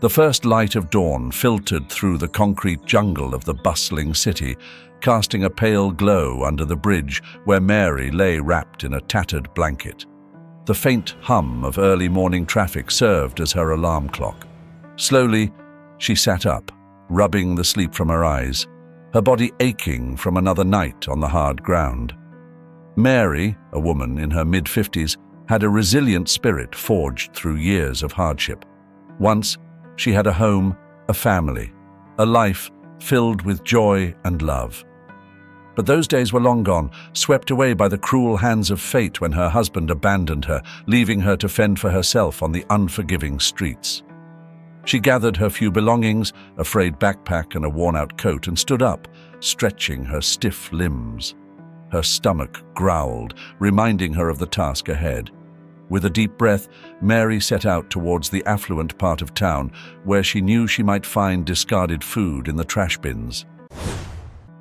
The first light of dawn filtered through the concrete jungle of the bustling city, casting a pale glow under the bridge where Mary lay wrapped in a tattered blanket. The faint hum of early morning traffic served as her alarm clock. Slowly, she sat up, rubbing the sleep from her eyes, her body aching from another night on the hard ground. Mary, a woman in her mid-50s, had a resilient spirit forged through years of hardship. Once, she had a home, a family, a life filled with joy and love. But those days were long gone, swept away by the cruel hands of fate when her husband abandoned her, leaving her to fend for herself on the unforgiving streets. She gathered her few belongings, a frayed backpack and a worn-out coat, and stood up, stretching her stiff limbs. Her stomach growled, reminding her of the task ahead. With a deep breath, Mary set out towards the affluent part of town, where she knew she might find discarded food in the trash bins.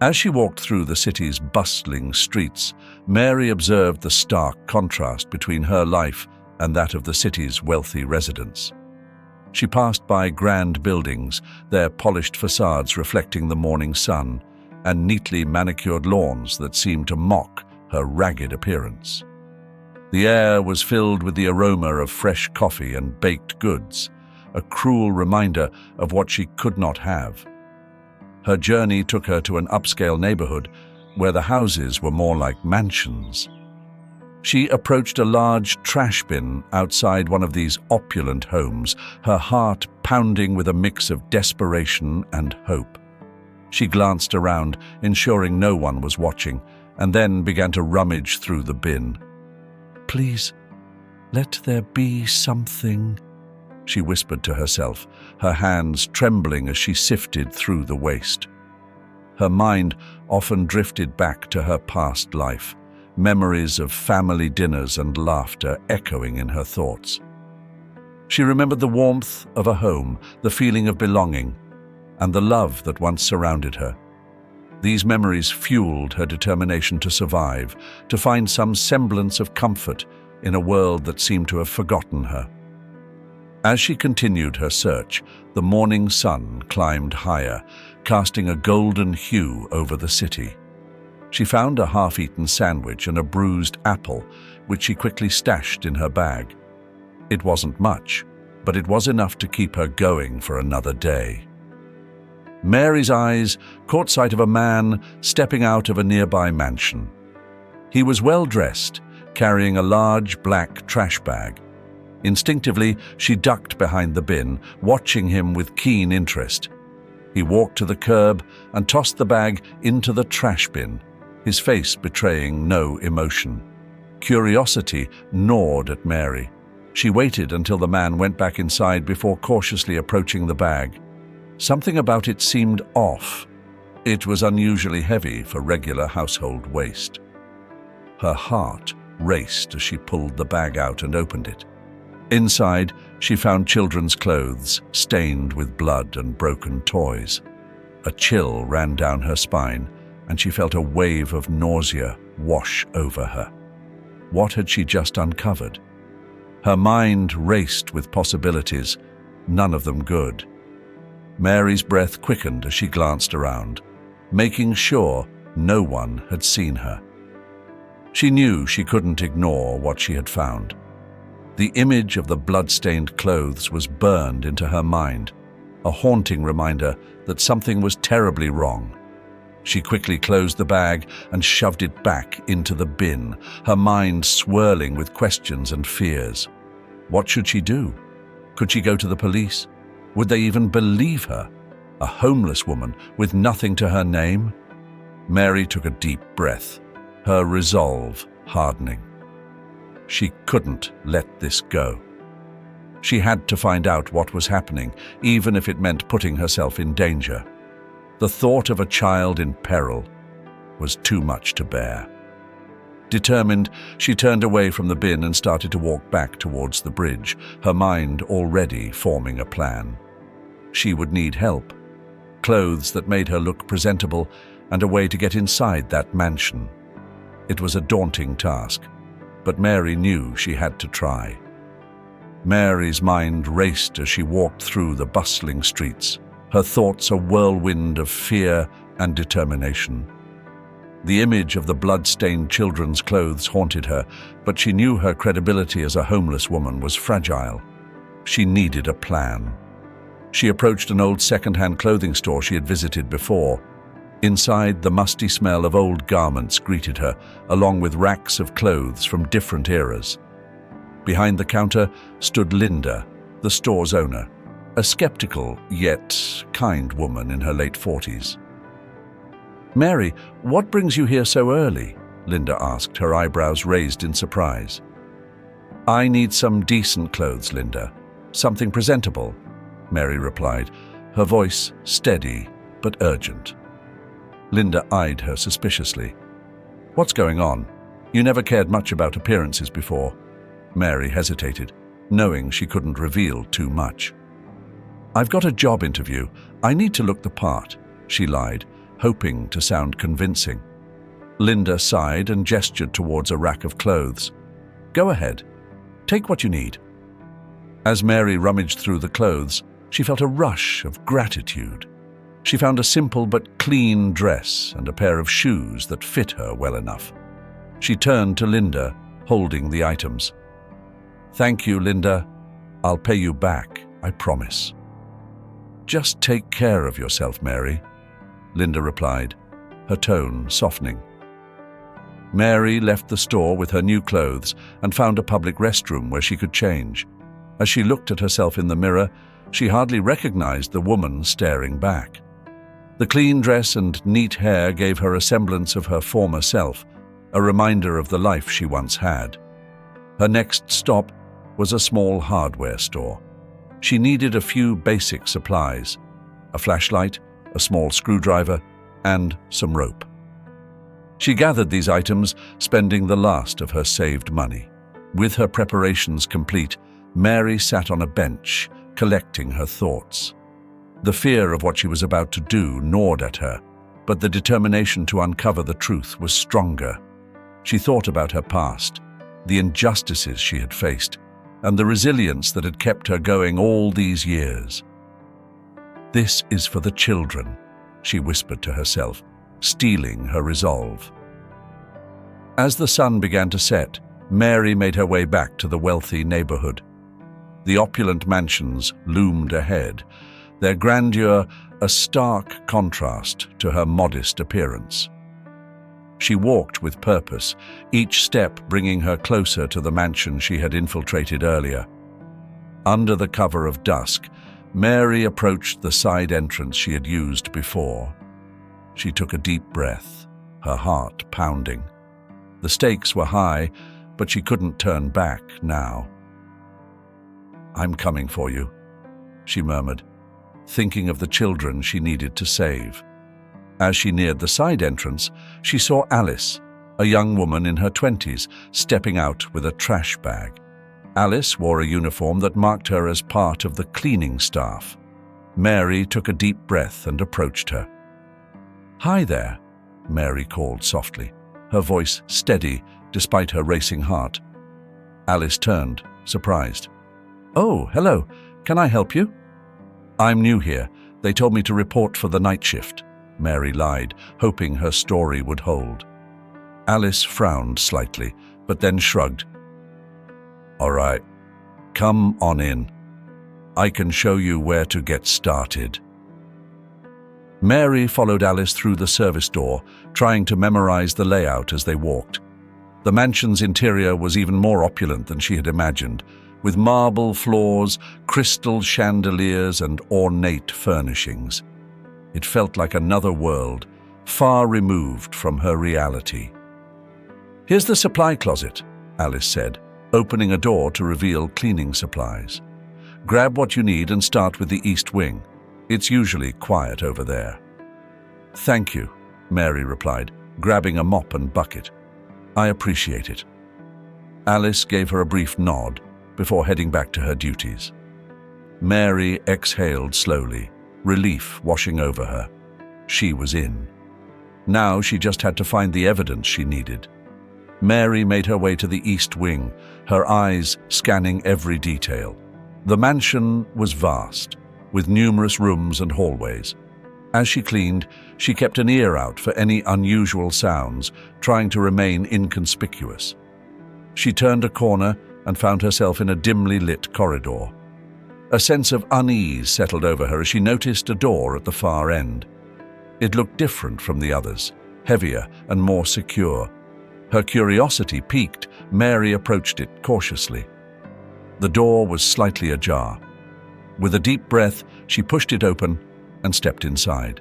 As she walked through the city's bustling streets, Mary observed the stark contrast between her life and that of the city's wealthy residents. She passed by grand buildings, their polished facades reflecting the morning sun, and neatly manicured lawns that seemed to mock her ragged appearance. The air was filled with the aroma of fresh coffee and baked goods, a cruel reminder of what she could not have. Her journey took her to an upscale neighborhood where the houses were more like mansions. She approached a large trash bin outside one of these opulent homes, her heart pounding with a mix of desperation and hope. She glanced around, ensuring no one was watching, and then began to rummage through the bin. "Please, let there be something," she whispered to herself, her hands trembling as she sifted through the waste. Her mind often drifted back to her past life, memories of family dinners and laughter echoing in her thoughts. She remembered the warmth of a home, the feeling of belonging, and the love that once surrounded her. These memories fueled her determination to survive, to find some semblance of comfort in a world that seemed to have forgotten her. As she continued her search, the morning sun climbed higher, casting a golden hue over the city. She found a half-eaten sandwich and a bruised apple, which she quickly stashed in her bag. It wasn't much, but it was enough to keep her going for another day. Mary's eyes caught sight of a man stepping out of a nearby mansion. He was well-dressed, carrying a large black trash bag. Instinctively, she ducked behind the bin, watching him with keen interest. He walked to the curb and tossed the bag into the trash bin, his face betraying no emotion. Curiosity gnawed at Mary. She waited until the man went back inside before cautiously approaching the bag. Something about it seemed off. It was unusually heavy for regular household waste. Her heart raced as she pulled the bag out and opened it. Inside, she found children's clothes stained with blood and broken toys. A chill ran down her spine, and she felt a wave of nausea wash over her. What had she just uncovered? Her mind raced with possibilities, none of them good. Mary's breath quickened as she glanced around, making sure no one had seen her. She knew she couldn't ignore what she had found. The image of the blood-stained clothes was burned into her mind, a haunting reminder that something was terribly wrong. She quickly closed the bag and shoved it back into the bin, her mind swirling with questions and fears. What should she do? Could she go to the police? Would they even believe her? A homeless woman with nothing to her name? Mary took a deep breath, her resolve hardening. She couldn't let this go. She had to find out what was happening, even if it meant putting herself in danger. The thought of a child in peril was too much to bear. Determined, she turned away from the bin and started to walk back towards the bridge, her mind already forming a plan. She would need help, clothes that made her look presentable, and a way to get inside that mansion. It was a daunting task, but Mary knew she had to try. Mary's mind raced as she walked through the bustling streets, her thoughts a whirlwind of fear and determination. The image of the blood-stained children's clothes haunted her, but she knew her credibility as a homeless woman was fragile. She needed a plan. She approached an old second-hand clothing store she had visited before. Inside, the musty smell of old garments greeted her, along with racks of clothes from different eras. Behind the counter stood Linda, the store's owner, a skeptical yet kind woman in her late 40s. "Mary, what brings you here so early?" Linda asked, her eyebrows raised in surprise. "I need some decent clothes, Linda. Something presentable," Mary replied, her voice steady but urgent. Linda eyed her suspiciously. "What's going on? You never cared much about appearances before." Mary hesitated, knowing she couldn't reveal too much. "I've got a job interview. I need to look the part," she lied, hoping to sound convincing. Linda sighed and gestured towards a rack of clothes. "Go ahead. Take what you need." As Mary rummaged through the clothes, she felt a rush of gratitude. She found a simple but clean dress and a pair of shoes that fit her well enough. She turned to Linda, holding the items. "Thank you, Linda. I'll pay you back, I promise." "Just take care of yourself, Mary," Linda replied, her tone softening. Mary left the store with her new clothes and found a public restroom where she could change. As she looked at herself in the mirror, she hardly recognized the woman staring back. The clean dress and neat hair gave her a semblance of her former self, a reminder of the life she once had. Her next stop was a small hardware store. She needed a few basic supplies: a flashlight, a small screwdriver, and some rope. She gathered these items, spending the last of her saved money. With her preparations complete, Mary sat on a bench, collecting her thoughts. The fear of what she was about to do gnawed at her, but the determination to uncover the truth was stronger. She thought about her past, the injustices she had faced, and the resilience that had kept her going all these years. "This is for the children," she whispered to herself, steeling her resolve. As the sun began to set, Mary made her way back to the wealthy neighborhood. The opulent mansions loomed ahead, their grandeur a stark contrast to her modest appearance. She walked with purpose, each step bringing her closer to the mansion she had infiltrated earlier. Under the cover of dusk, Mary approached the side entrance she had used before. She took a deep breath, her heart pounding. The stakes were high, but she couldn't turn back now. "I'm coming for you," she murmured, thinking of the children she needed to save. As she neared the side entrance, she saw Alice, a young woman in her 20s, stepping out with a trash bag. Alice wore a uniform that marked her as part of the cleaning staff. Mary took a deep breath and approached her. "Hi there," Mary called softly, her voice steady despite her racing heart. Alice turned, surprised. "Oh, hello. Can I help you?" "I'm new here. They told me to report for the night shift," Mary lied, hoping her story would hold. Alice frowned slightly, but then shrugged. "All right, come on in. I can show you where to get started." Mary followed Alice through the service door, trying to memorize the layout as they walked. The mansion's interior was even more opulent than she had imagined, with marble floors, crystal chandeliers, and ornate furnishings. It felt like another world, far removed from her reality. "Here's the supply closet," Alice said, opening a door to reveal cleaning supplies. "Grab what you need and start with the east wing. It's usually quiet over there." "Thank you," Mary replied, grabbing a mop and bucket. "I appreciate it." Alice gave her a brief nod before heading back to her duties. Mary exhaled slowly, relief washing over her. She was in. Now she just had to find the evidence she needed. Mary made her way to the east wing, her eyes scanning every detail. The mansion was vast, with numerous rooms and hallways. As she cleaned, she kept an ear out for any unusual sounds, trying to remain inconspicuous. She turned a corner and found herself in a dimly lit corridor. A sense of unease settled over her as she noticed a door at the far end. It looked different from the others, heavier and more secure. Her curiosity piqued. Mary approached it cautiously. The door was slightly ajar. With a deep breath, she pushed it open and stepped inside.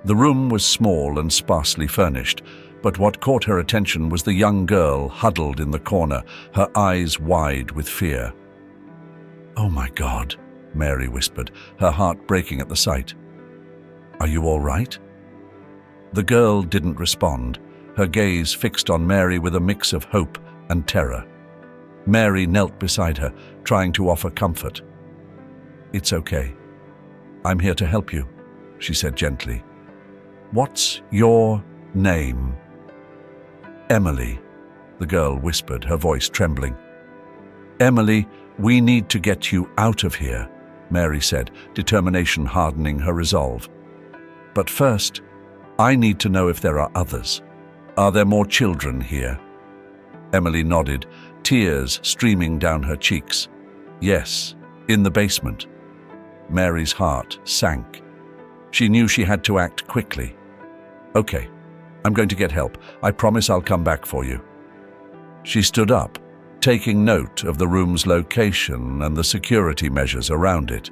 The room was small and sparsely furnished, but what caught her attention was the young girl huddled in the corner, her eyes wide with fear. "Oh my God," Mary whispered, her heart breaking at the sight. "Are you all right?" The girl didn't respond, her gaze fixed on Mary with a mix of hope and terror. Mary knelt beside her, trying to offer comfort. "It's okay. I'm here to help you," she said gently. "What's your name?" "Emily," the girl whispered, her voice trembling. "Emily, we need to get you out of here," Mary said, determination hardening her resolve. "But first, I need to know if there are others. Are there more children here?" Emily nodded, tears streaming down her cheeks. "Yes, in the basement." Mary's heart sank. She knew she had to act quickly. "Okay, I'm going to get help. I promise I'll come back for you." She stood up, taking note of the room's location and the security measures around it.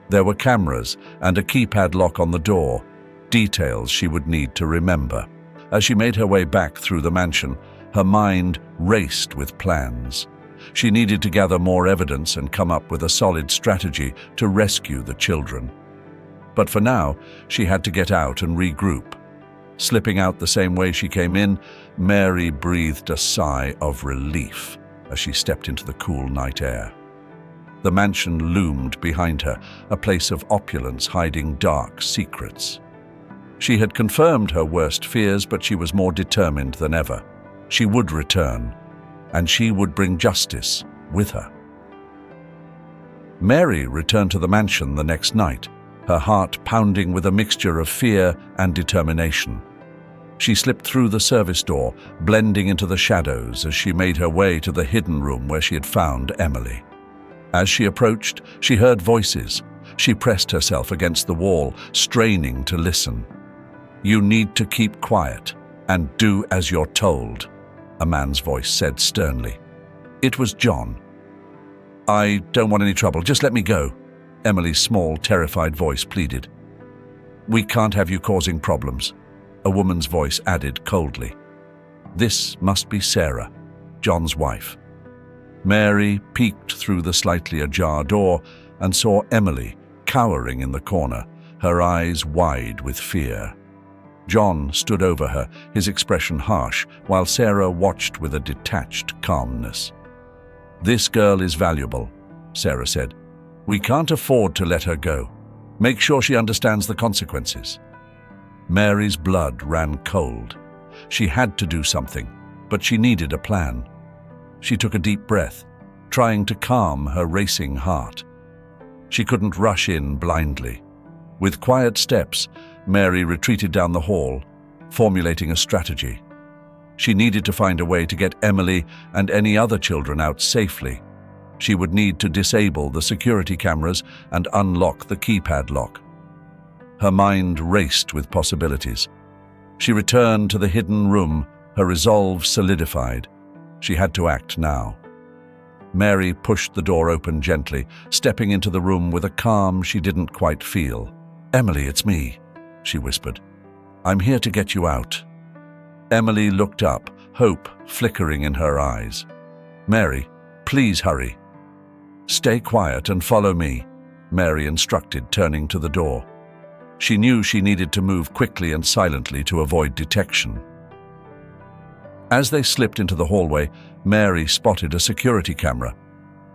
There were cameras and a keypad lock on the door, details she would need to remember. As she made her way back through the mansion, her mind raced with plans. She needed to gather more evidence and come up with a solid strategy to rescue the children. But for now, she had to get out and regroup. Slipping out the same way she came in, Mary breathed a sigh of relief as she stepped into the cool night air. The mansion loomed behind her, a place of opulence hiding dark secrets. She had confirmed her worst fears, but she was more determined than ever. She would return, and she would bring justice with her. Mary returned to the mansion the next night, her heart pounding with a mixture of fear and determination. She slipped through the service door, blending into the shadows as she made her way to the hidden room where she had found Emily. As she approached, she heard voices. She pressed herself against the wall, straining to listen. "You need to keep quiet and do as you're told," a man's voice said sternly. It was John. "I don't want any trouble, just let me go," Emily's small, terrified voice pleaded. "We can't have you causing problems," a woman's voice added coldly. This must be Sarah, John's wife. Mary peeked through the slightly ajar door and saw Emily cowering in the corner, her eyes wide with fear. John stood over her, his expression harsh, while Sarah watched with a detached calmness. "This girl is valuable," Sarah said. "We can't afford to let her go. Make sure she understands the consequences." Mary's blood ran cold. She had to do something, but she needed a plan. She took a deep breath, trying to calm her racing heart. She couldn't rush in blindly. With quiet steps, Mary retreated down the hall, formulating a strategy. She needed to find a way to get Emily and any other children out safely. She would need to disable the security cameras and unlock the keypad lock. Her mind raced with possibilities. She returned to the hidden room, her resolve solidified. She had to act now. Mary pushed the door open gently, stepping into the room with a calm she didn't quite feel. "Emily, it's me," she whispered. "I'm here to get you out." Emily looked up, hope flickering in her eyes. "Mary, please hurry." "Stay quiet and follow me," Mary instructed, turning to the door. She knew she needed to move quickly and silently to avoid detection. As they slipped into the hallway, Mary spotted a security camera.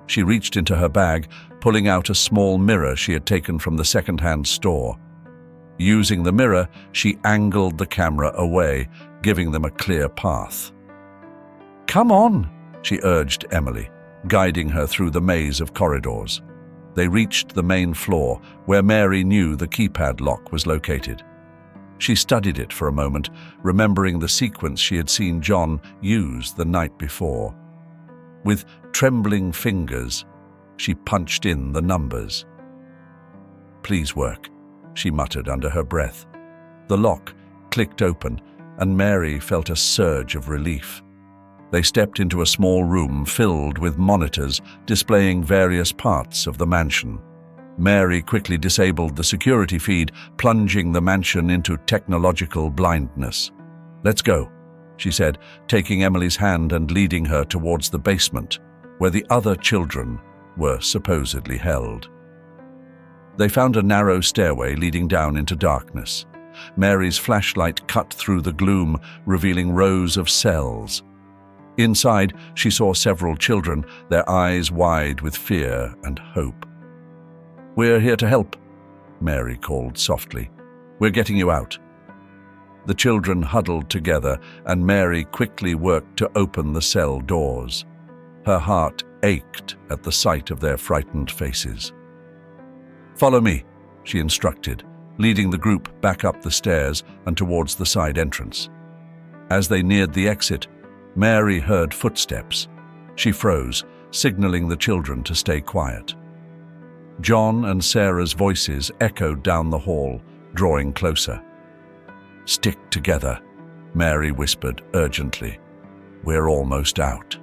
She reached into her bag, pulling out a small mirror she had taken from the second-hand store. Using the mirror, she angled the camera away, giving them a clear path. "Come on," she urged Emily, guiding her through the maze of corridors. They reached the main floor, where Mary knew the keypad lock was located. She studied it for a moment, remembering the sequence she had seen John use the night before. With trembling fingers, she punched in the numbers. "Please work," she muttered under her breath. The lock clicked open, and Mary felt a surge of relief. They stepped into a small room filled with monitors displaying various parts of the mansion. Mary quickly disabled the security feed, plunging the mansion into technological blindness. "Let's go," she said, taking Emily's hand and leading her towards the basement, where the other children were supposedly held. They found a narrow stairway leading down into darkness. Mary's flashlight cut through the gloom, revealing rows of cells. Inside, she saw several children, their eyes wide with fear and hope. "We're here to help," Mary called softly. "We're getting you out." The children huddled together, and Mary quickly worked to open the cell doors. Her heart ached at the sight of their frightened faces. "Follow me," she instructed, leading the group back up the stairs and towards the side entrance. As they neared the exit, Mary heard footsteps. She froze, signaling the children to stay quiet. John and Sarah's voices echoed down the hall, drawing closer. "Stick together," Mary whispered urgently. "We're almost out."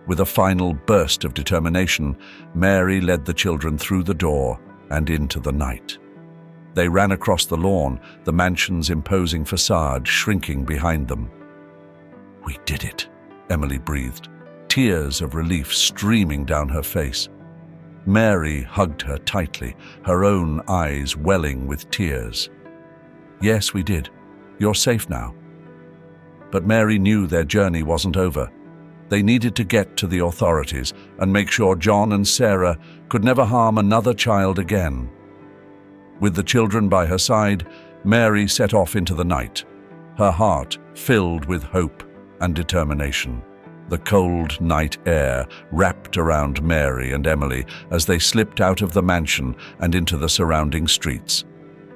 With a final burst of determination, Mary led the children through the door and into the night. They ran across the lawn, the mansion's imposing facade shrinking behind them. "We did it," Emily breathed, tears of relief streaming down her face. Mary hugged her tightly, her own eyes welling with tears. "Yes, we did. You're safe now." But Mary knew their journey wasn't over. They needed to get to the authorities and make sure John and Sarah could never harm another child again. With the children by her side, Mary set off into the night, her heart filled with hope and determination. The cold night air wrapped around Mary and Emily as they slipped out of the mansion and into the surrounding streets.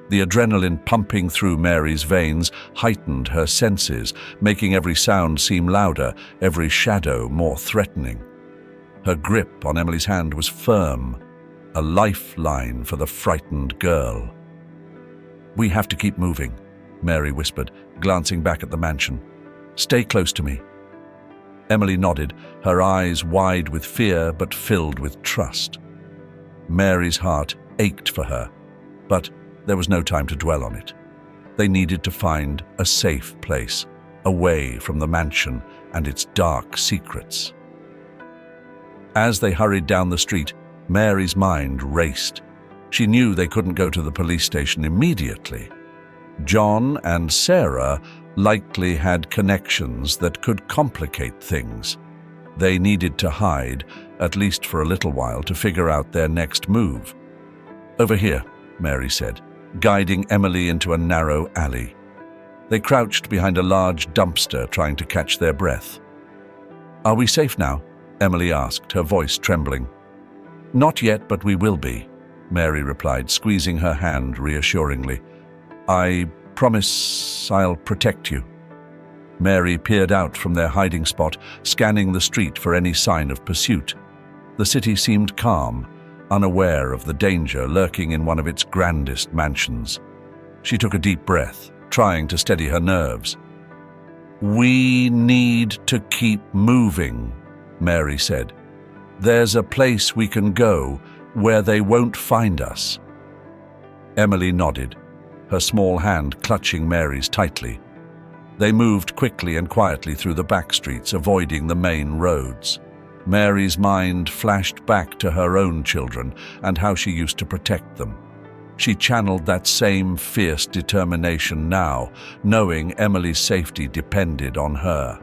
The adrenaline pumping through Mary's veins heightened her senses, making every sound seem louder, every shadow more threatening. Her grip on Emily's hand was firm, a lifeline for the frightened girl. "We have to keep moving," Mary whispered, glancing back at the mansion. "Stay close to me." Emily nodded, her eyes wide with fear but filled with trust. Mary's heart ached for her, but there was no time to dwell on it. They needed to find a safe place, away from the mansion and its dark secrets. As they hurried down the street, Mary's mind raced. She knew they couldn't go to the police station immediately. John and Sarah likely had connections that could complicate things. They needed to hide, at least for a little while, to figure out their next move. "Over here," Mary said, guiding Emily into a narrow alley. They crouched behind a large dumpster, trying to catch their breath. "Are we safe now?" Emily asked, her voice trembling. "Not yet, but we will be," Mary replied, squeezing her hand reassuringly. "I promise I'll protect you." Mary peered out from their hiding spot, scanning the street for any sign of pursuit. The city seemed calm, unaware of the danger lurking in one of its grandest mansions. She took a deep breath, trying to steady her nerves. "We need to keep moving," Mary said. "There's a place we can go where they won't find us." Emily nodded, her small hand clutching Mary's tightly. They moved quickly and quietly through the back streets, avoiding the main roads. Mary's mind flashed back to her own children and how she used to protect them. She channeled that same fierce determination now, knowing Emily's safety depended on her.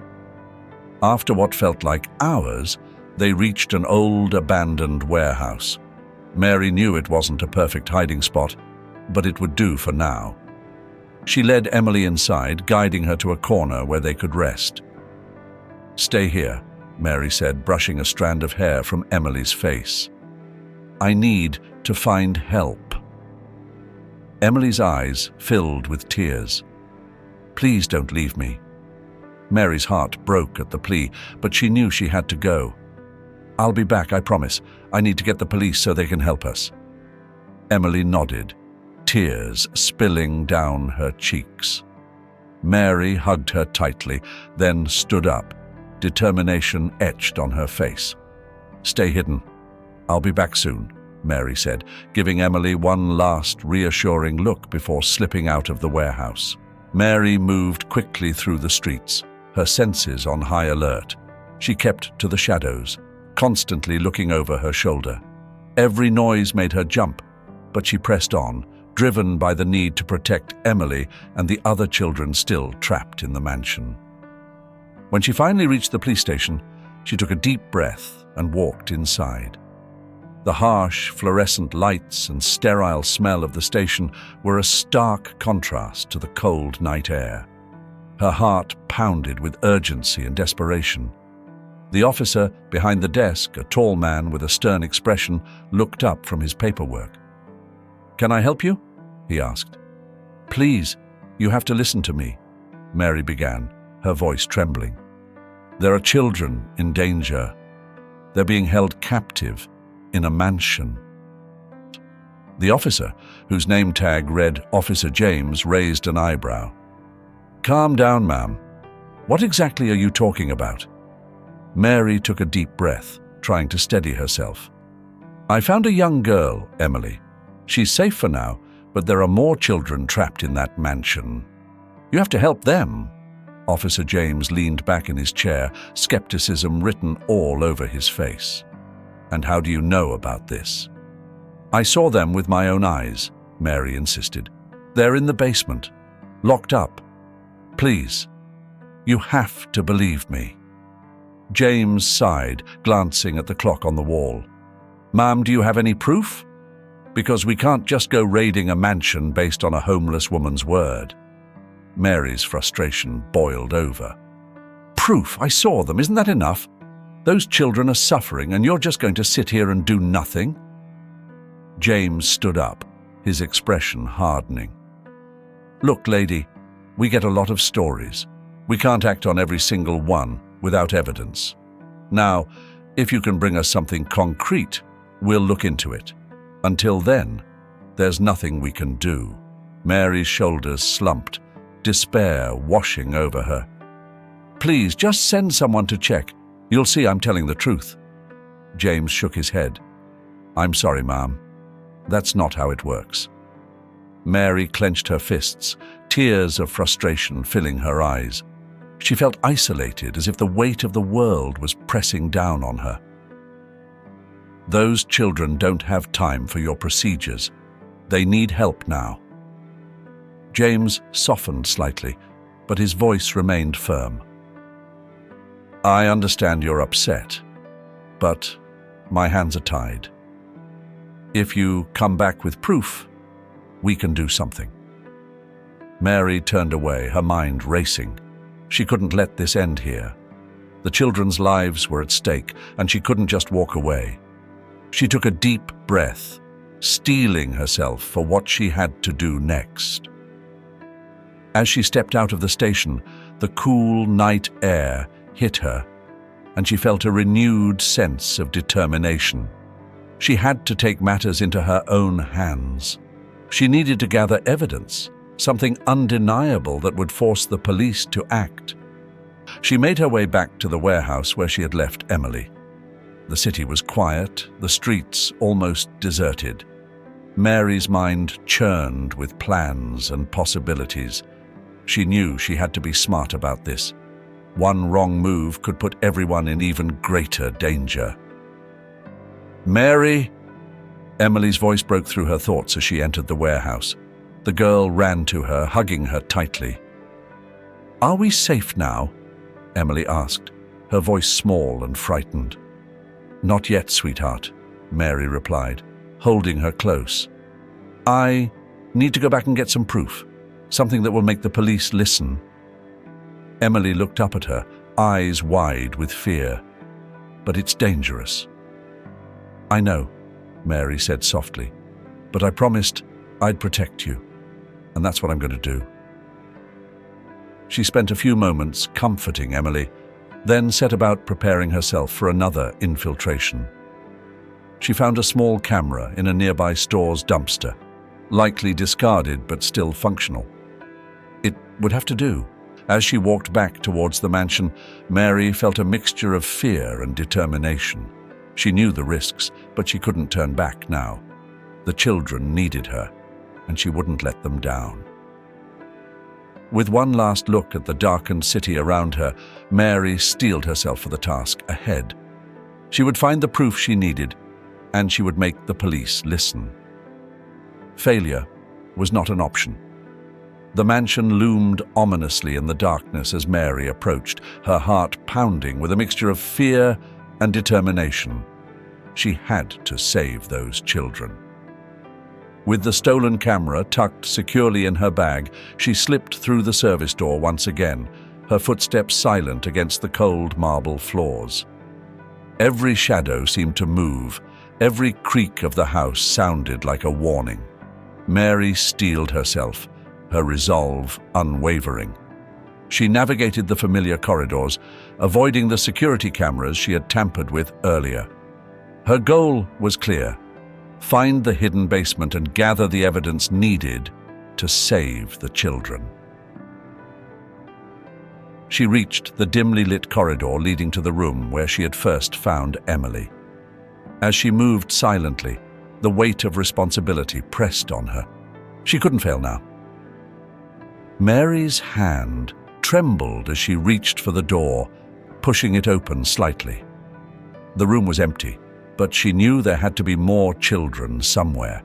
After what felt like hours, they reached an old, abandoned warehouse. Mary knew it wasn't a perfect hiding spot, but it would do for now. She led Emily inside, guiding her to a corner where they could rest. Stay here, Mary said, brushing a strand of hair from Emily's face. I need to find help. Emily's eyes filled with tears. Please don't leave me. Mary's heart broke at the plea, but she knew she had to go. I'll be back, I promise. I need to get the police so they can help us. Emily nodded, tears spilling down her cheeks. Mary hugged her tightly, then stood up, determination etched on her face. Stay hidden. I'll be back soon, Mary said, giving Emily one last reassuring look before slipping out of the warehouse. Mary moved quickly through the streets, her senses on high alert. She kept to the shadows, constantly looking over her shoulder. Every noise made her jump, but she pressed on, driven by the need to protect Emily and the other children still trapped in the mansion. When she finally reached the police station, she took a deep breath and walked inside. The harsh, fluorescent lights and sterile smell of the station were a stark contrast to the cold night air. Her heart pounded with urgency and desperation. The officer behind the desk, a tall man with a stern expression, looked up from his paperwork. Can I help you? He asked. Please, you have to listen to me, Mary began, her voice trembling. There are children in danger. They're being held captive in a mansion. The officer, whose name tag read Officer James, raised an eyebrow. Calm down, ma'am. What exactly are you talking about? Mary took a deep breath, trying to steady herself. I found a young girl, Emily. She's safe for now, but there are more children trapped in that mansion. You have to help them. Officer James leaned back in his chair, skepticism written all over his face. And how do you know about this? I saw them with my own eyes, Mary insisted. They're in the basement, locked up. Please, you have to believe me. James sighed, glancing at the clock on the wall. Ma'am, do you have any proof? Because we can't just go raiding a mansion based on a homeless woman's word. Mary's frustration boiled over. Proof? I saw them. Isn't that enough? Those children are suffering and you're just going to sit here and do nothing? James stood up, his expression hardening. Look, lady, we get a lot of stories. We can't act on every single one without evidence. Now, if you can bring us something concrete, we'll look into it. Until then, there's nothing we can do. Mary's shoulders slumped, despair washing over her. Please, just send someone to check. You'll see I'm telling the truth. James shook his head. I'm sorry, ma'am. That's not how it works. Mary clenched her fists, tears of frustration filling her eyes. She felt isolated, as if the weight of the world was pressing down on her. Those children don't have time for your procedures. They need help now. James softened slightly, but his voice remained firm. I understand you're upset, but my hands are tied. If you come back with proof, we can do something. Mary turned away, her mind racing. She couldn't let this end here. The children's lives were at stake, and she couldn't just walk away. She took a deep breath, steeling herself for what she had to do next. As she stepped out of the station, the cool night air hit her, and she felt a renewed sense of determination. She had to take matters into her own hands. She needed to gather evidence, something undeniable that would force the police to act. She made her way back to the warehouse where she had left Emily. The city was quiet, the streets almost deserted. Mary's mind churned with plans and possibilities. She knew she had to be smart about this. One wrong move could put everyone in even greater danger. Mary! Emily's voice broke through her thoughts as she entered the warehouse. The girl ran to her, hugging her tightly. Are we safe now? Emily asked, her voice small and frightened. Not yet, sweetheart, Mary replied, holding her close. I need to go back and get some proof, something that will make the police listen. Emily looked up at her, eyes wide with fear. "But it's dangerous." "I know," Mary said softly, "but I promised I'd protect you, and that's what I'm going to do." She spent a few moments comforting Emily, then set about preparing herself for another infiltration. She found a small camera in a nearby store's dumpster, likely discarded but still functional. It would have to do. As she walked back towards the mansion, Mary felt a mixture of fear and determination. She knew the risks, but she couldn't turn back now. The children needed her, and she wouldn't let them down. With one last look at the darkened city around her, Mary steeled herself for the task ahead. She would find the proof she needed, and she would make the police listen. Failure was not an option. The mansion loomed ominously in the darkness as Mary approached, her heart pounding with a mixture of fear and determination. She had to save those children. With the stolen camera tucked securely in her bag, she slipped through the service door once again, her footsteps silent against the cold marble floors. Every shadow seemed to move. Every creak of the house sounded like a warning. Mary steeled herself, her resolve unwavering. She navigated the familiar corridors, avoiding the security cameras she had tampered with earlier. Her goal was clear: find the hidden basement and gather the evidence needed to save the children. She reached the dimly lit corridor leading to the room where she had first found Emily. As she moved silently, the weight of responsibility pressed on her. She couldn't fail now. Mary's hand trembled as she reached for the door, pushing it open slightly. The room was empty, but she knew there had to be more children somewhere.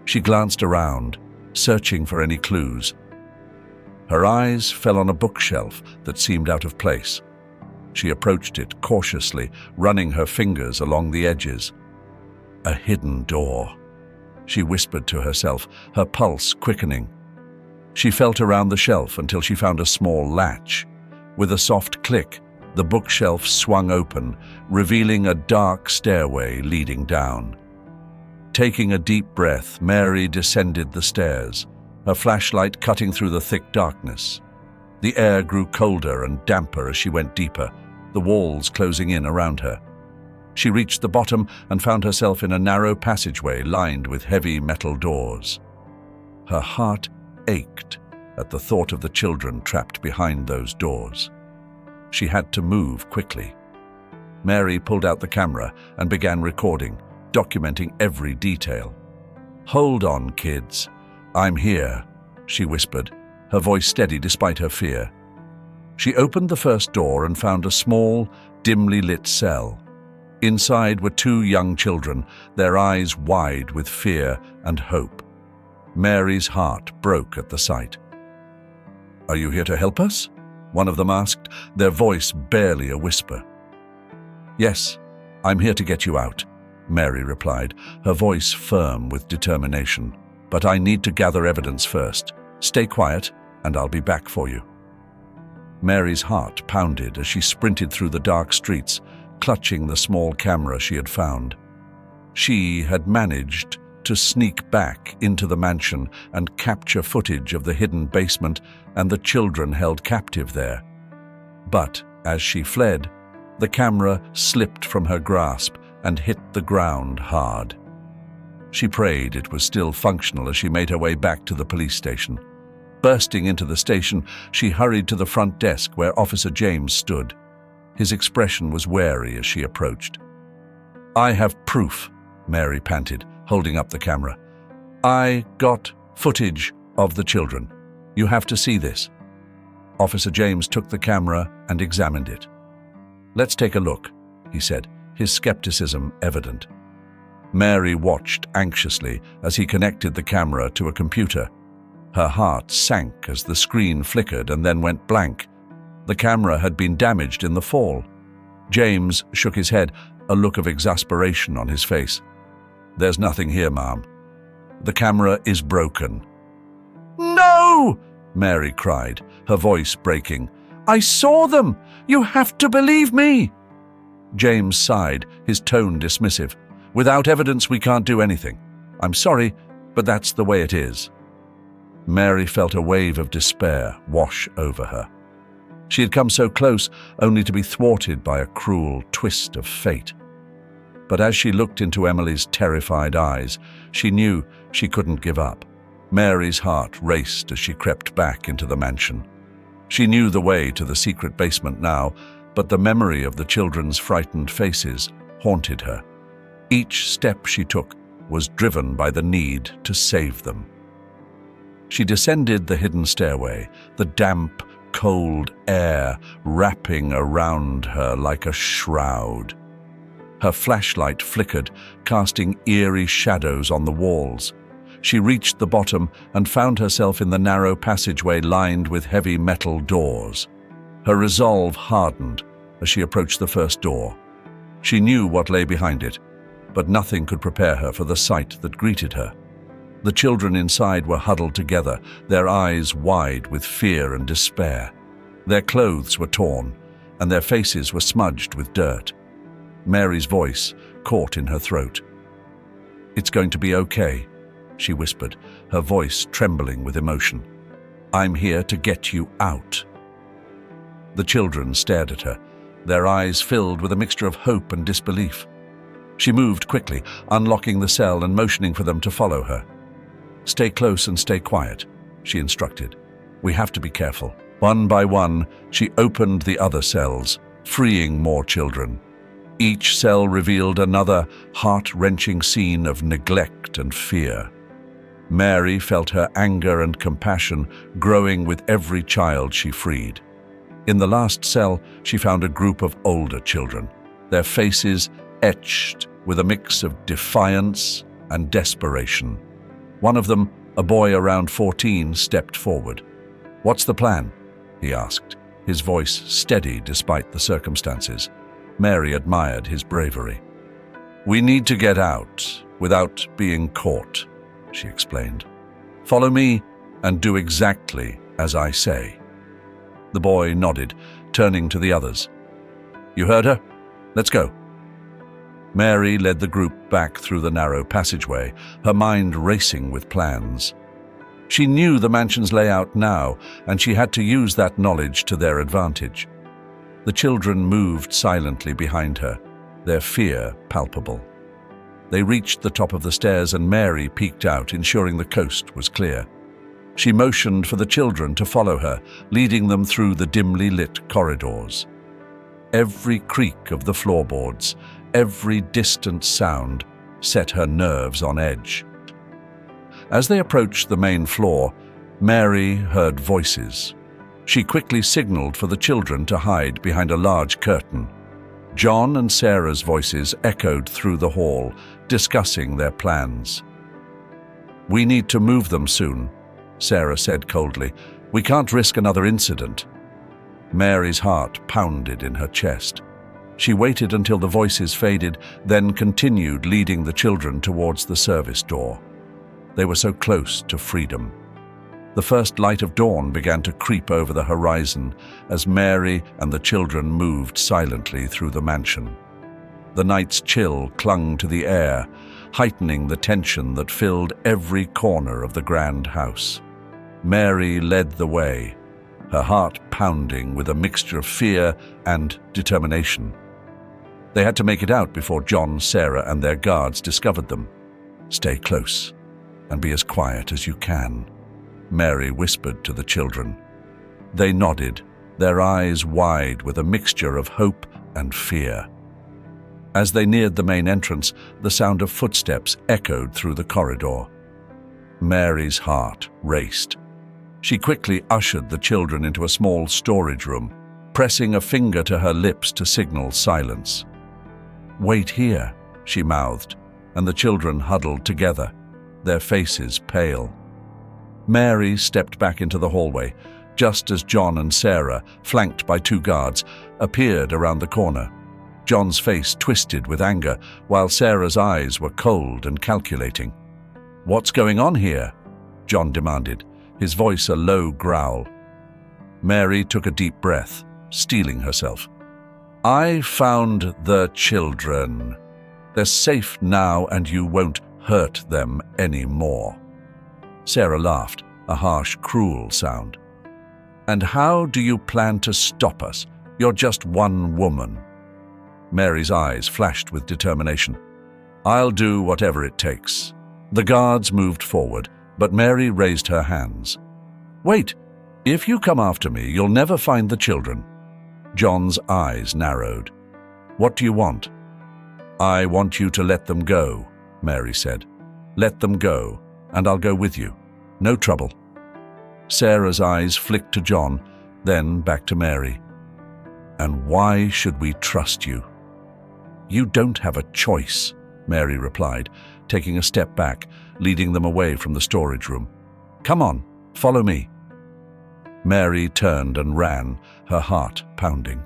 She glanced around, searching for any clues. Her eyes fell on a bookshelf that seemed out of place. She approached it cautiously, running her fingers along the edges. A hidden door, she whispered to herself, her pulse quickening. She felt around the shelf until she found a small latch. With a soft click, the bookshelf swung open, revealing a dark stairway leading down. Taking a deep breath, Mary descended the stairs, her flashlight cutting through the thick darkness. The air grew colder and damper as she went deeper, the walls closing in around her. She reached the bottom and found herself in a narrow passageway lined with heavy metal doors. Her heart ached at the thought of the children trapped behind those doors. She had to move quickly. Mary pulled out the camera and began recording, documenting every detail. "Hold on, kids. I'm here," she whispered, her voice steady despite her fear. She opened the first door and found a small, dimly lit cell. Inside were two young children, their eyes wide with fear and hope. Mary's heart broke at the sight. "Are you here to help us?" one of them asked, their voice barely a whisper. "Yes, I'm here to get you out," Mary replied, her voice firm with determination. "But I need to gather evidence first. Stay quiet, and I'll be back for you." Mary's heart pounded as she sprinted through the dark streets, clutching the small camera she had found. She had managed to sneak back into the mansion and capture footage of the hidden basement and the children held captive there. But as she fled, the camera slipped from her grasp and hit the ground hard. She prayed it was still functional as she made her way back to the police station. Bursting into the station, she hurried to the front desk where Officer James stood. His expression was wary as she approached. "I have proof," Mary panted, holding up the camera. "I got footage of the children. You have to see this." Officer James took the camera and examined it. "Let's take a look," he said, his skepticism evident. Mary watched anxiously as he connected the camera to a computer. Her heart sank as the screen flickered and then went blank. The camera had been damaged in the fall. James shook his head, a look of exasperation on his face. "There's nothing here, ma'am. The camera is broken." "No!" Mary cried, her voice breaking. I saw them! You have to believe me! James sighed, his tone dismissive. Without evidence, we can't do anything. I'm sorry, but that's the way it is. Mary felt a wave of despair wash over her. She had come so close, only to be thwarted by a cruel twist of fate. But as she looked into Emily's terrified eyes, she knew she couldn't give up. Mary's heart raced as she crept back into the mansion. She knew the way to the secret basement now, but the memory of the children's frightened faces haunted her. Each step she took was driven by the need to save them. She descended the hidden stairway, the damp, cold air wrapping around her like a shroud. Her flashlight flickered, casting eerie shadows on the walls. She reached the bottom and found herself in the narrow passageway lined with heavy metal doors. Her resolve hardened as she approached the first door. She knew what lay behind it, but nothing could prepare her for the sight that greeted her. The children inside were huddled together, their eyes wide with fear and despair. Their clothes were torn, and their faces were smudged with dirt. Mary's voice caught in her throat. "It's going to be okay," she whispered, her voice trembling with emotion. "I'm here to get you out." The children stared at her, their eyes filled with a mixture of hope and disbelief. She moved quickly, unlocking the cell and motioning for them to follow her. "Stay close and stay quiet," she instructed. "We have to be careful." One by one, she opened the other cells, freeing more children. Each cell revealed another heart-wrenching scene of neglect and fear. Mary felt her anger and compassion growing with every child she freed. In the last cell, she found a group of older children, their faces etched with a mix of defiance and desperation. One of them, a boy around 14, stepped forward. "What's the plan?" he asked, his voice steady despite the circumstances. Mary admired his bravery. "We need to get out without being caught," she explained. "Follow me and do exactly as I say." The boy nodded, turning to the others. "You heard her? Let's go." Mary led the group back through the narrow passageway, her mind racing with plans. She knew the mansion's layout now, and she had to use that knowledge to their advantage. The children moved silently behind her, their fear palpable. They reached the top of the stairs and Mary peeked out, ensuring the coast was clear. She motioned for the children to follow her, leading them through the dimly lit corridors. Every creak of the floorboards, every distant sound set her nerves on edge. As they approached the main floor, Mary heard voices. She quickly signaled for the children to hide behind a large curtain. John and Sarah's voices echoed through the hall, discussing their plans. "We need to move them soon," Sarah said coldly. "We can't risk another incident." Mary's heart pounded in her chest. She waited until the voices faded, then continued leading the children towards the service door. They were so close to freedom. The first light of dawn began to creep over the horizon as Mary and the children moved silently through the mansion. The night's chill clung to the air, heightening the tension that filled every corner of the grand house. Mary led the way, her heart pounding with a mixture of fear and determination. They had to make it out before John, Sarah, and their guards discovered them. "Stay close and be as quiet as you can," Mary whispered to the children. They nodded, their eyes wide with a mixture of hope and fear. As they neared the main entrance, the sound of footsteps echoed through the corridor. Mary's heart raced. She quickly ushered the children into a small storage room, pressing a finger to her lips to signal silence. "Wait here," she mouthed, and the children huddled together, their faces pale. Mary stepped back into the hallway, just as John and Sarah, flanked by two guards, appeared around the corner. John's face twisted with anger, while Sarah's eyes were cold and calculating. "What's going on here?" John demanded, his voice a low growl. Mary took a deep breath, steeling herself. "I found the children. They're safe now and you won't hurt them anymore." Sarah laughed, a harsh, cruel sound. "And how do you plan to stop us? You're just one woman." Mary's eyes flashed with determination. "I'll do whatever it takes." The guards moved forward, but Mary raised her hands. "Wait! If you come after me, you'll never find the children." John's eyes narrowed. "What do you want?" "I want you to let them go," Mary said. "Let them go, and I'll go with you. No trouble." Sarah's eyes flicked to John, then back to Mary. "And why should we trust you?" "You don't have a choice," Mary replied, taking a step back, leading them away from the storage room. "Come on, follow me." Mary turned and ran, her heart pounding.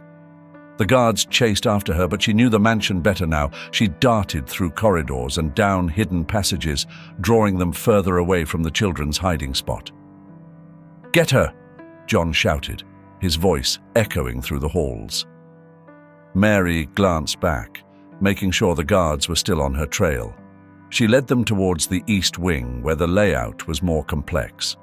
The guards chased after her, but she knew the mansion better now. She darted through corridors and down hidden passages, drawing them further away from the children's hiding spot. "Get her!" John shouted, his voice echoing through the halls. Mary glanced back, making sure the guards were still on her trail. She led them towards the east wing, where the layout was more complex.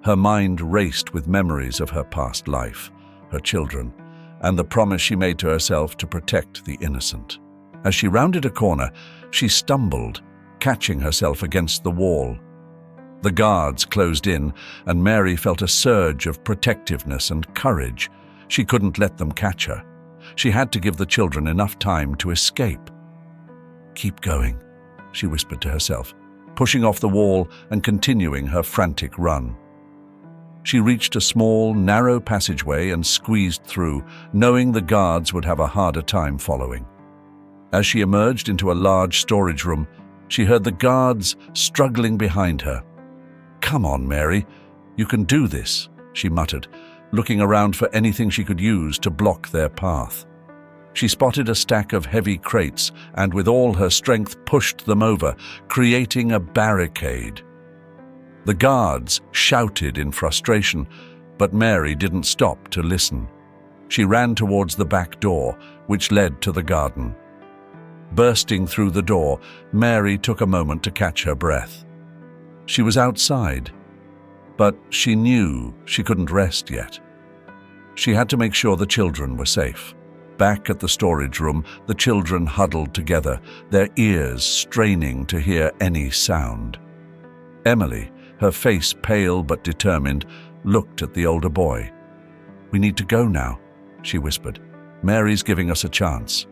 Her mind raced with memories of her past life, her children, and the promise she made to herself to protect the innocent. As she rounded a corner, she stumbled, catching herself against the wall. The guards closed in, and Mary felt a surge of protectiveness and courage. She couldn't let them catch her. She had to give the children enough time to escape. "Keep going," she whispered to herself, pushing off the wall and continuing her frantic run. She reached a small, narrow passageway and squeezed through, knowing the guards would have a harder time following. As she emerged into a large storage room, she heard the guards struggling behind her. "Come on, Mary, you can do this," she muttered, looking around for anything she could use to block their path. She spotted a stack of heavy crates and with all her strength pushed them over, creating a barricade. The guards shouted in frustration, but Mary didn't stop to listen. She ran towards the back door, which led to the garden. Bursting through the door, Mary took a moment to catch her breath. She was outside, but she knew she couldn't rest yet. She had to make sure the children were safe. Back at the storage room, the children huddled together, their ears straining to hear any sound. Emily, her face pale but determined, looked at the older boy. "We need to go now," she whispered. "Mary's giving us a chance."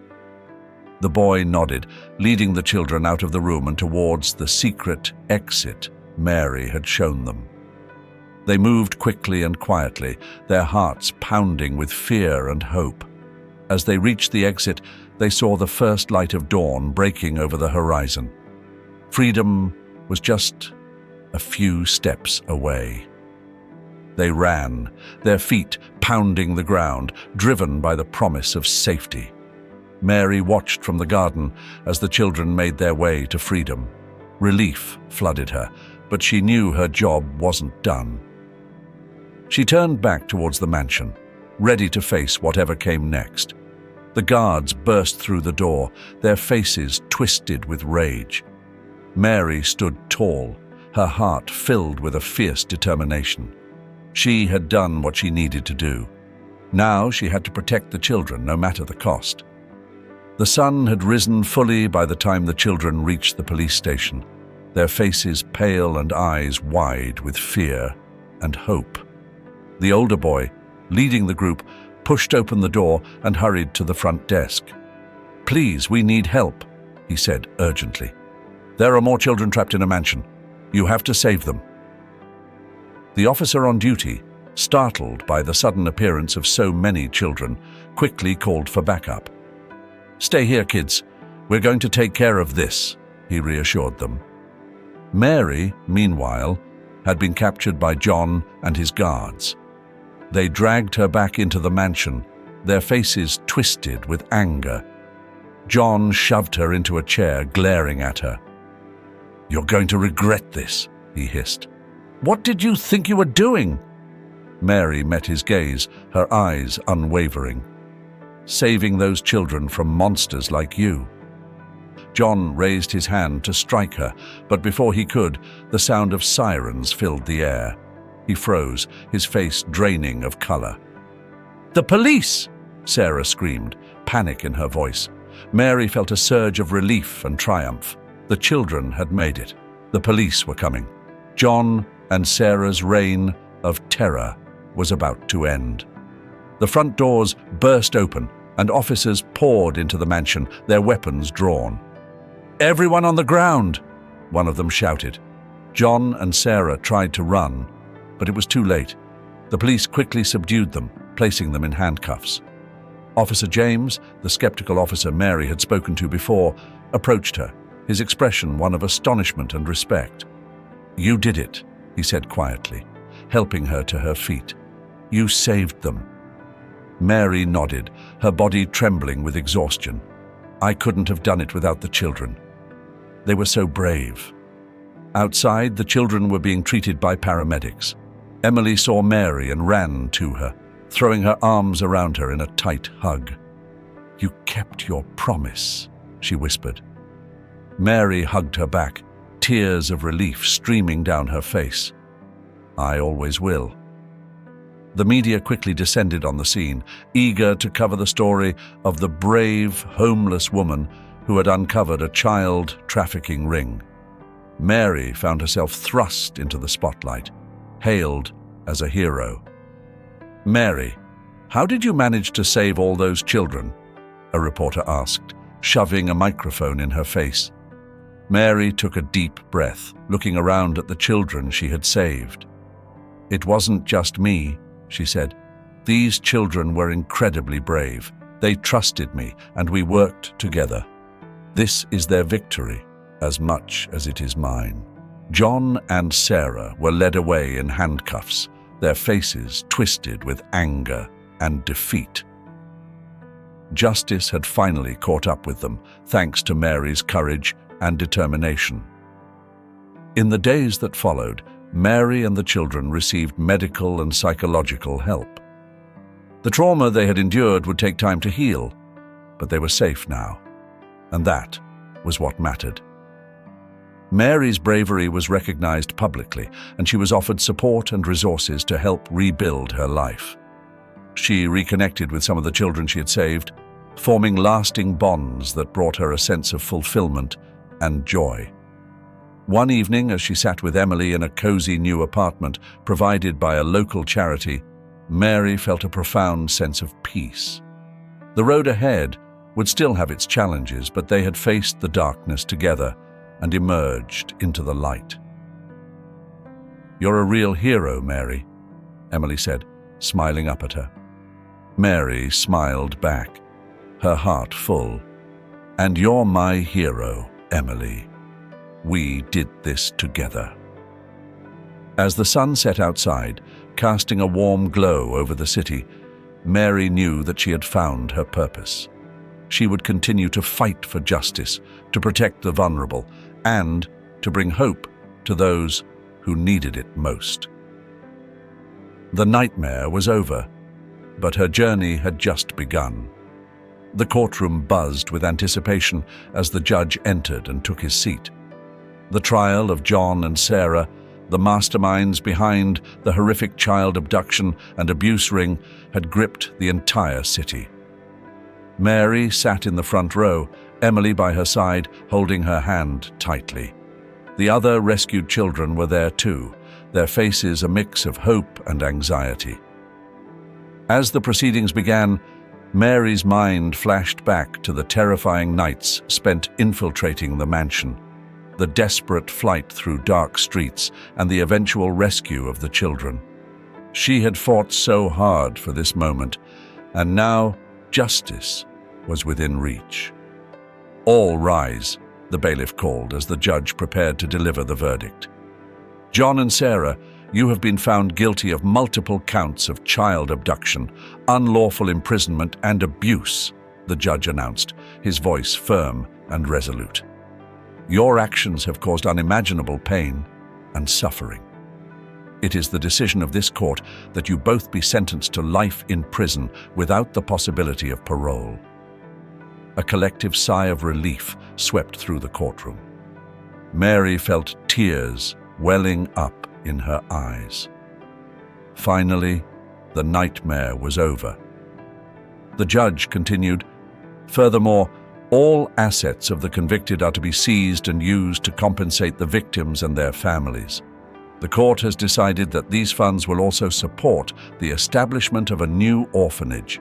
The boy nodded, leading the children out of the room and towards the secret exit Mary had shown them. They moved quickly and quietly, their hearts pounding with fear and hope. As they reached the exit, they saw the first light of dawn breaking over the horizon. Freedom was just a few steps away. They ran, their feet pounding the ground, driven by the promise of safety. Mary watched from the garden as the children made their way to freedom. Relief flooded her, but she knew her job wasn't done. She turned back towards the mansion, ready to face whatever came next. The guards burst through the door, their faces twisted with rage. Mary stood tall, her heart filled with a fierce determination. She had done what she needed to do. Now she had to protect the children, no matter the cost. The sun had risen fully by the time the children reached the police station, their faces pale and eyes wide with fear and hope. The older boy, leading the group, pushed open the door and hurried to the front desk. "Please, we need help," he said urgently. "There are more children trapped in a mansion. You have to save them." The officer on duty, startled by the sudden appearance of so many children, quickly called for backup. "Stay here, kids. We're going to take care of this," he reassured them. Mary, meanwhile, had been captured by John and his guards. They dragged her back into the mansion, their faces twisted with anger. John shoved her into a chair, glaring at her. "You're going to regret this," he hissed. "What did you think you were doing?" Mary met his gaze, her eyes unwavering. "Saving those children from monsters like you." John raised his hand to strike her, but before he could, the sound of sirens filled the air. He froze, his face draining of color. "The police!" Sarah screamed, panic in her voice. Mary felt a surge of relief and triumph. The children had made it. The police were coming. John and Sarah's reign of terror was about to end. The front doors burst open, and officers poured into the mansion, their weapons drawn. "Everyone on the ground!" one of them shouted. John and Sarah tried to run, but it was too late. The police quickly subdued them, placing them in handcuffs. Officer James, the skeptical officer Mary had spoken to before, approached her, his expression one of astonishment and respect. "You did it," he said quietly, helping her to her feet. "You saved them." Mary nodded, her body trembling with exhaustion. "I couldn't have done it without the children. They were so brave." Outside, the children were being treated by paramedics. Emily saw Mary and ran to her, throwing her arms around her in a tight hug. "You kept your promise," she whispered. Mary hugged her back, tears of relief streaming down her face. "I always will." The media quickly descended on the scene, eager to cover the story of the brave, homeless woman who had uncovered a child trafficking ring. Mary found herself thrust into the spotlight, hailed as a hero. "Mary, how did you manage to save all those children?" a reporter asked, shoving a microphone in her face. Mary took a deep breath, looking around at the children she had saved. "It wasn't just me," she said. "These children were incredibly brave. They trusted me, and we worked together. This is their victory, as much as it is mine." John and Sarah were led away in handcuffs, their faces twisted with anger and defeat. Justice had finally caught up with them, thanks to Mary's courage and determination. In the days that followed, Mary and the children received medical and psychological help. The trauma they had endured would take time to heal, but they were safe now, and that was what mattered. Mary's bravery was recognized publicly, and she was offered support and resources to help rebuild her life. She reconnected with some of the children she had saved, forming lasting bonds that brought her a sense of fulfillment and joy. One evening, as she sat with Emily in a cozy new apartment provided by a local charity, Mary felt a profound sense of peace. The road ahead would still have its challenges, but they had faced the darkness together and emerged into the light. "You're a real hero, Mary," Emily said, smiling up at her. Mary smiled back, her heart full. "And you're my hero, Emily. We did this together." As the sun set outside, casting a warm glow over the city, Mary knew that she had found her purpose. She would continue to fight for justice, to protect the vulnerable, and to bring hope to those who needed it most. The nightmare was over, but her journey had just begun. The courtroom buzzed with anticipation as the judge entered and took his seat. The trial of John and Sarah, the masterminds behind the horrific child abduction and abuse ring, had gripped the entire city. Mary sat in the front row, Emily by her side, holding her hand tightly. The other rescued children were there too, their faces a mix of hope and anxiety. As the proceedings began, Mary's mind flashed back to the terrifying nights spent infiltrating the mansion, the desperate flight through dark streets, and the eventual rescue of the children. She had fought so hard for this moment, and now justice was within reach. "All rise," the bailiff called as the judge prepared to deliver the verdict. "John and Sarah, you have been found guilty of multiple counts of child abduction, unlawful imprisonment, and abuse," the judge announced, his voice firm and resolute. "Your actions have caused unimaginable pain and suffering." It is the decision of this court that you both be sentenced to life in prison without the possibility of parole." A collective sigh of relief swept through the courtroom. Mary felt tears welling up in her eyes. Finally, the nightmare was over. The judge continued, "Furthermore, all assets of the convicted are to be seized and used to compensate the victims and their families. The court has decided that these funds will also support the establishment of a new orphanage,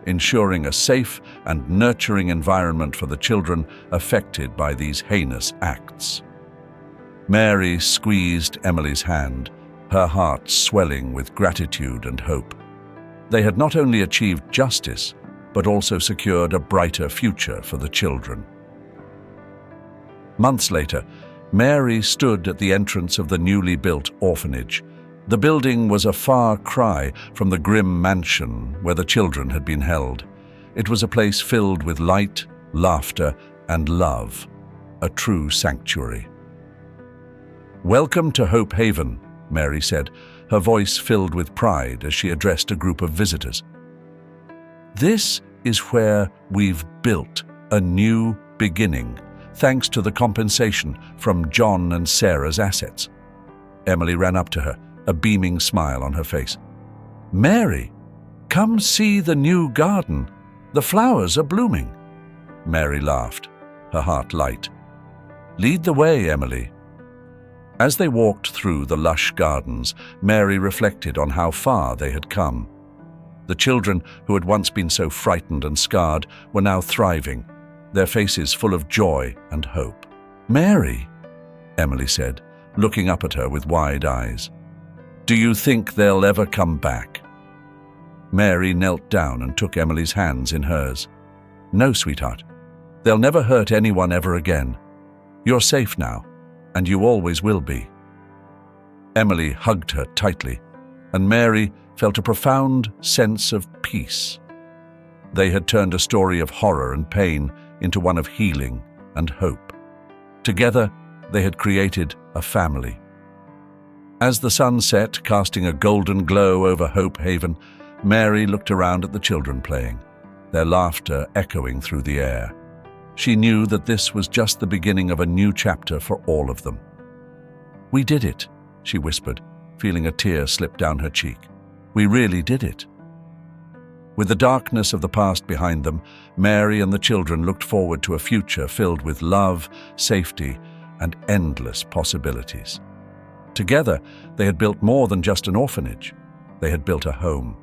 ensuring a safe and nurturing environment for the children affected by these heinous acts." Mary squeezed Emily's hand, her heart swelling with gratitude and hope. They had not only achieved justice, but also secured a brighter future for the children. Months later, Mary stood at the entrance of the newly built orphanage. The building was a far cry from the grim mansion where the children had been held. It was a place filled with light, laughter, and love, a true sanctuary. "Welcome to Hope Haven," Mary said, her voice filled with pride as she addressed a group of visitors. "This is where we've built a new beginning, thanks to the compensation from John and Sarah's assets." Emily ran up to her, a beaming smile on her face. "Mary, come see the new garden. The flowers are blooming." Mary laughed, her heart light. "Lead the way, Emily." As they walked through the lush gardens, Mary reflected on how far they had come. The children, who had once been so frightened and scarred, were now thriving, their faces full of joy and hope. "Mary," Emily said, looking up at her with wide eyes, "do you think they'll ever come back?" Mary knelt down and took Emily's hands in hers. "No, sweetheart. They'll never hurt anyone ever again. You're safe now, and you always will be." Emily hugged her tightly, and Mary felt a profound sense of peace. They had turned a story of horror and pain into one of healing and hope. Together, they had created a family. As the sun set, casting a golden glow over Hope Haven, Mary looked around at the children playing, their laughter echoing through the air. She knew that this was just the beginning of a new chapter for all of them. "We did it," she whispered, feeling a tear slip down her cheek. "We really did it." With the darkness of the past behind them, Mary and the children looked forward to a future filled with love, safety, and endless possibilities. Together, they had built more than just an orphanage. They had built a home.